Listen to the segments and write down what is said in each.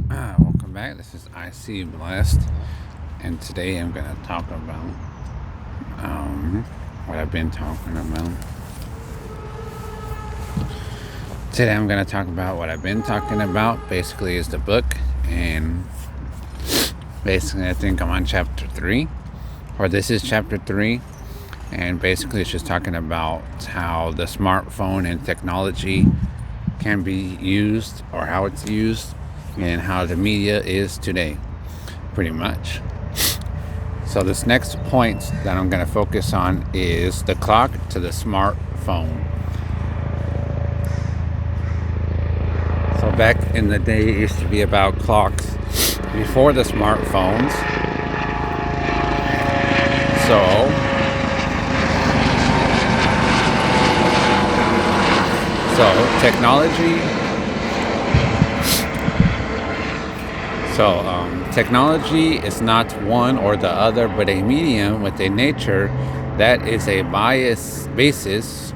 Welcome back. This is IC Blessed, and today I'm going to talk about what I've been talking about. Today I'm going to talk about what I've been talking about. Basically, is the book, and basically, I think I'm on chapter 3, or this is chapter 3, and basically, it's just talking about how the smartphone and technology can be used, or how it's used, and how the media is today, pretty much. So this next point that I'm going to focus on is the clock to the smartphone. So back in the day, it used to be about clocks before the smartphones. So technology. Technology is not one or the other, but a medium with a nature that is a basis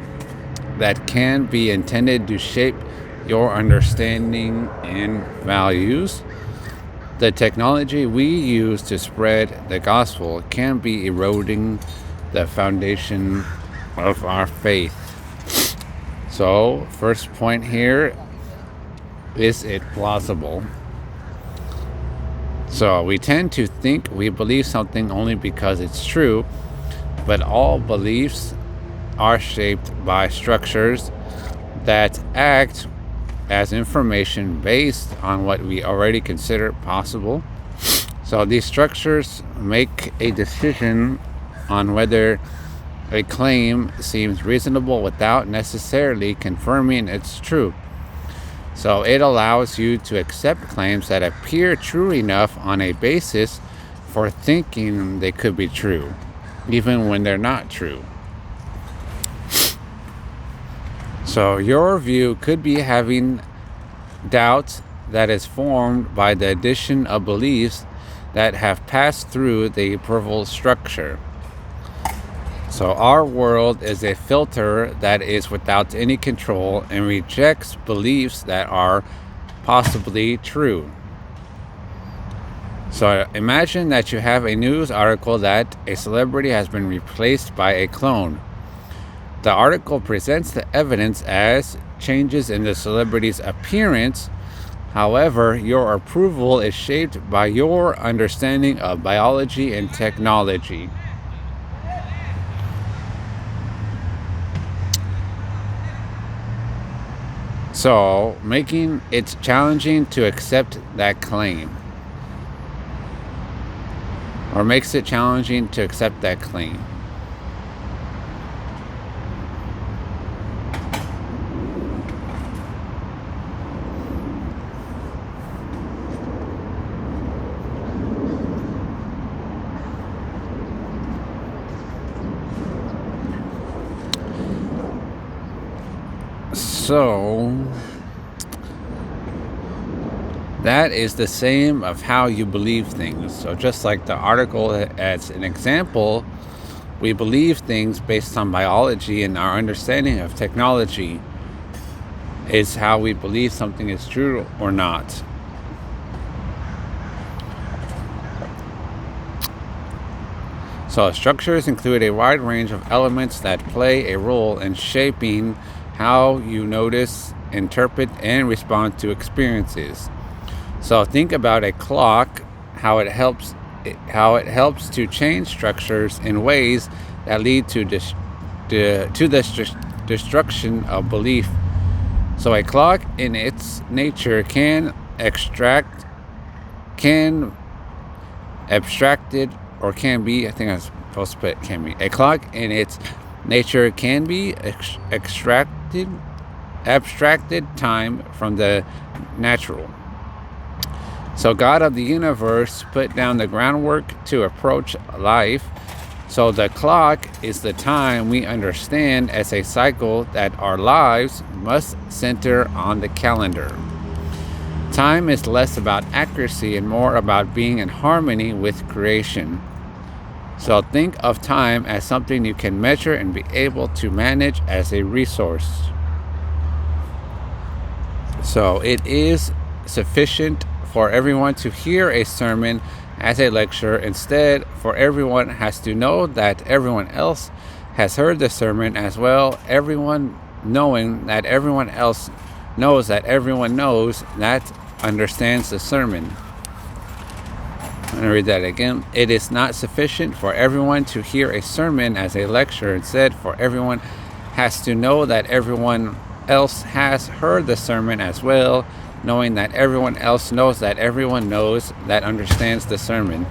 that can be intended to shape your understanding and values. The technology we use to spread the gospel can be eroding the foundation of our faith. So, first point here, is it plausible? So we tend to think we believe something only because it's true, but all beliefs are shaped by structures that act as information based on what we already consider possible. So these structures make a decision on whether a claim seems reasonable without necessarily confirming it's true. So it allows you to accept claims that appear true enough on a basis for thinking they could be true, even when they're not true. So your view could be having doubt that is formed by the addition of beliefs that have passed through the approval structure. So our world is a filter that is without any control and rejects beliefs that are possibly true. So imagine that you have a news article that a celebrity has been replaced by a clone. The article presents the evidence as changes in the celebrity's appearance. However, your approval is shaped by your understanding of biology and technology. So, making it challenging to accept that claim. Or makes it challenging to accept that claim. So, that is the same of how you believe things. So just like the article as an example, we believe things based on biology, and our understanding of technology is how we believe something is true or not. So structures include a wide range of elements that play a role in shaping how you notice, interpret, and respond to experiences. So think about a clock, how it helps to change structures in ways that lead to the destruction of belief. So a clock in its nature can abstracted, or can be, I think I was supposed to put can be. A clock in its nature can be abstracted time from the natural. So God of the universe put down the groundwork to approach life. So the clock is the time we understand as a cycle that our lives must center on the calendar. Time is less about accuracy and more about being in harmony with creation. So think of time as something you can measure and be able to manage as a resource. So it is sufficient for everyone to hear a sermon as a lecture. Instead, for everyone has to know that everyone else has heard the sermon as well. Everyone knowing that everyone else knows that everyone knows that understands the sermon. I'm going to read that again. It is not sufficient for everyone to hear a sermon as a lecture. Instead, for everyone has to know that everyone else has heard the sermon as well, knowing that everyone else knows that everyone knows that understands the sermon.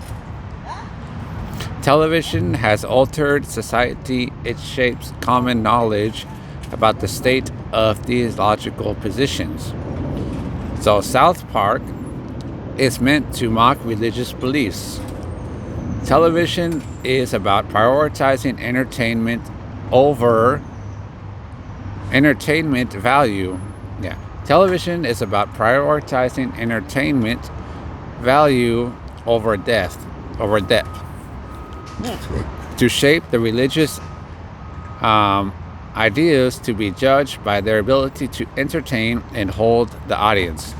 Television has altered society. It shapes common knowledge about the state of theological positions. So South Park is meant to mock religious beliefs. Television is about prioritizing entertainment over entertainment value. Yeah. Television is about prioritizing entertainment value over depth. To shape the religious ideas to be judged by their ability to entertain and hold the audience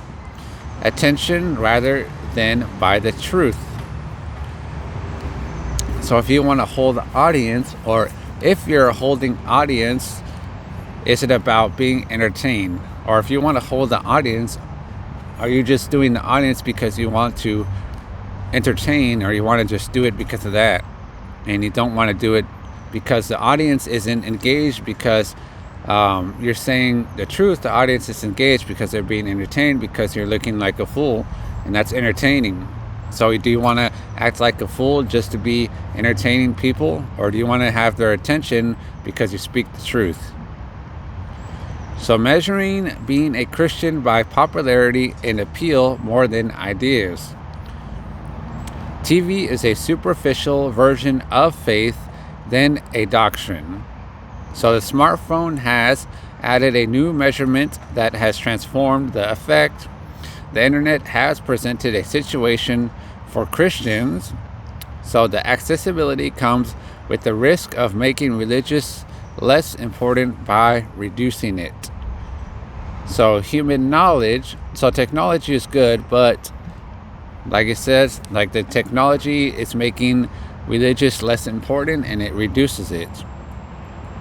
attention rather than by the truth. So if you want to hold the audience, or if you're holding audience, is it about being entertained? Or if you want to hold the audience, are you just doing the audience because you want to entertain, or you want to just do it because of that, and you don't want to do it because the audience isn't engaged because you're saying the truth? The audience is engaged because they're being entertained, because you're looking like a fool, and that's entertaining. So do you want to act like a fool just to be entertaining people, or do you want to have their attention because you speak the truth? So measuring being a Christian by popularity and appeal more than ideas. TV is a superficial version of faith than a doctrine. So the smartphone has added a new measurement that has transformed the effect. The internet has presented a situation for Christians. So the accessibility comes with the risk of making religious less important by reducing it. So human knowledge, so technology is good, but like it says, like the technology is making religious less important and it reduces it.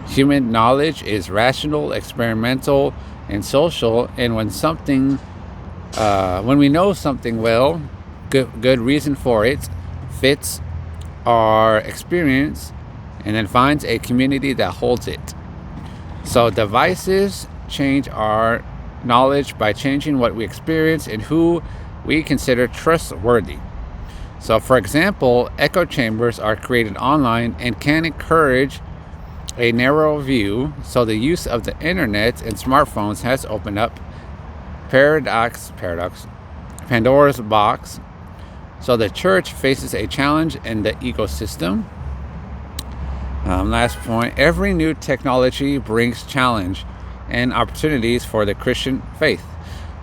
Human knowledge is rational, experimental, and social, and when we know something well, good reason for it, fits our experience, and then finds a community that holds it. So devices change our knowledge by changing what we experience and who we consider trustworthy. So for example, echo chambers are created online and can encourage a narrow view. So the use of the internet and smartphones has opened up Pandora's box. So the church faces a challenge in the ecosystem. Last point, every new technology brings challenge and opportunities for the Christian faith.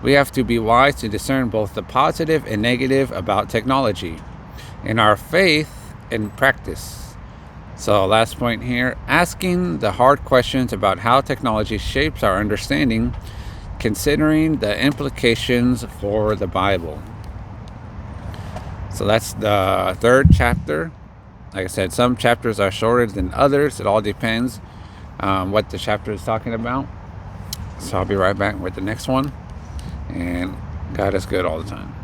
We have to be wise to discern both the positive and negative about technology in our faith and practice. So last point here, asking the hard questions about how technology shapes our understanding, considering the implications for the Bible. So that's the third chapter. Like I said, some chapters are shorter than others. It all depends what the chapter is talking about. So I'll be right back with the next one. And God is good all the time.